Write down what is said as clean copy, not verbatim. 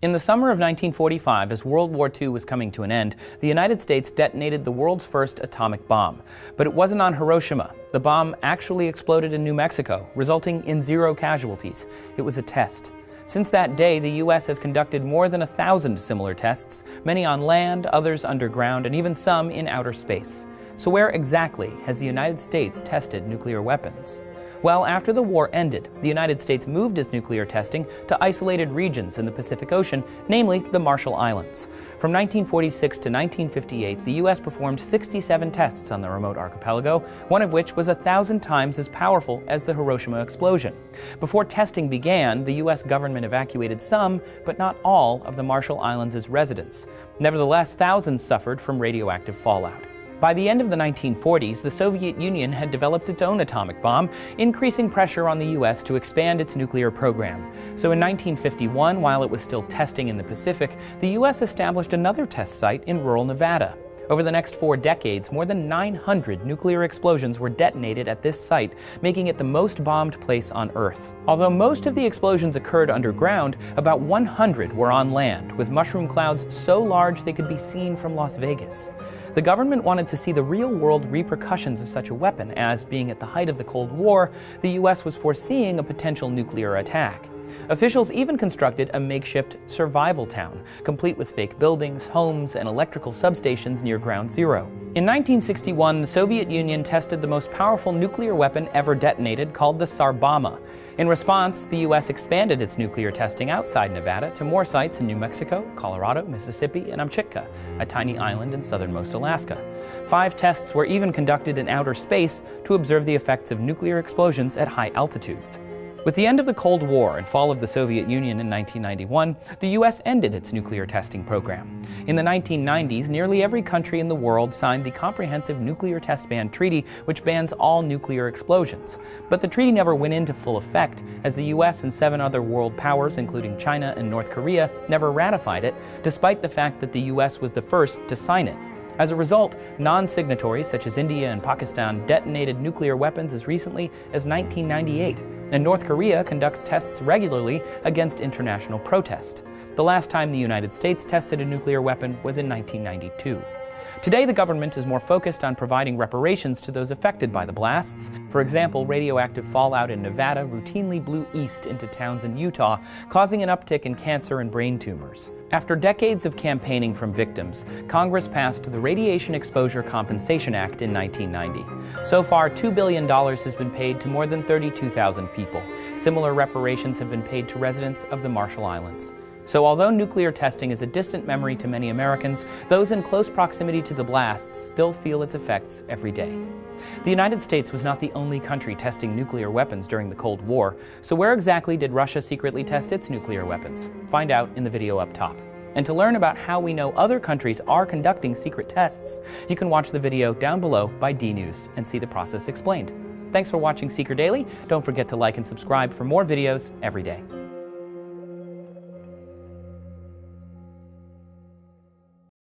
In the summer of 1945, as World War II was coming to an end, the United States detonated the world's first atomic bomb. But it wasn't on Hiroshima. The bomb actually exploded in New Mexico, resulting in 0 casualties. It was a test. Since that day, the U.S. has conducted more than 1,000 similar tests, many on land, others underground, and even some in outer space. So where exactly has the United States tested nuclear weapons? Well, after the war ended, the United States moved its nuclear testing to isolated regions in the Pacific Ocean, namely the Marshall Islands. From 1946 to 1958, the U.S. performed 67 tests on the remote archipelago, one of which was 1,000 times as powerful as the Hiroshima explosion. Before testing began, the U.S. government evacuated some, but not all, of the Marshall Islands' residents. Nevertheless, thousands suffered from radioactive fallout. By the end of the 1940s, the Soviet Union had developed its own atomic bomb, increasing pressure on the U.S. to expand its nuclear program. So in 1951, while it was still testing in the Pacific, the U.S. established another test site in rural Nevada. Over the next 4 decades, more than 900 nuclear explosions were detonated at this site, making it the most bombed place on Earth. Although most of the explosions occurred underground, about 100 were on land, with mushroom clouds so large they could be seen from Las Vegas. The government wanted to see the real-world repercussions of such a weapon, as, being at the height of the Cold War, the U.S. was foreseeing a potential nuclear attack. Officials even constructed a makeshift survival town, complete with fake buildings, homes, and electrical substations near Ground Zero. In 1961, the Soviet Union tested the most powerful nuclear weapon ever detonated, called the Tsar Bomba. In response, the U.S. expanded its nuclear testing outside Nevada to more sites in New Mexico, Colorado, Mississippi, and Amchitka, a tiny island in southernmost Alaska. 5 tests were even conducted in outer space to observe the effects of nuclear explosions at high altitudes. With the end of the Cold War and fall of the Soviet Union in 1991, the U.S. ended its nuclear testing program. In the 1990s, nearly every country in the world signed the Comprehensive Nuclear Test Ban Treaty, which bans all nuclear explosions. But the treaty never went into full effect, as the U.S. and 7 other world powers, including China and North Korea, never ratified it, despite the fact that the U.S. was the first to sign it. As a result, non-signatories such as India and Pakistan detonated nuclear weapons as recently as 1998, and North Korea conducts tests regularly against international protest. The last time the United States tested a nuclear weapon was in 1992. Today, the government is more focused on providing reparations to those affected by the blasts. For example, radioactive fallout in Nevada routinely blew east into towns in Utah, causing an uptick in cancer and brain tumors. After decades of campaigning from victims, Congress passed the Radiation Exposure Compensation Act in 1990. So far, $2 billion has been paid to more than 32,000 people. Similar reparations have been paid to residents of the Marshall Islands. So although nuclear testing is a distant memory to many Americans, those in close proximity to the blasts still feel its effects every day. The United States was not the only country testing nuclear weapons during the Cold War, so where exactly did Russia secretly test its nuclear weapons? Find out in the video up top. And to learn about how we know other countries are conducting secret tests, you can watch the video down below by DNews and see the process explained. Thanks for watching Seeker Daily. Don't forget to like and subscribe for more videos every day.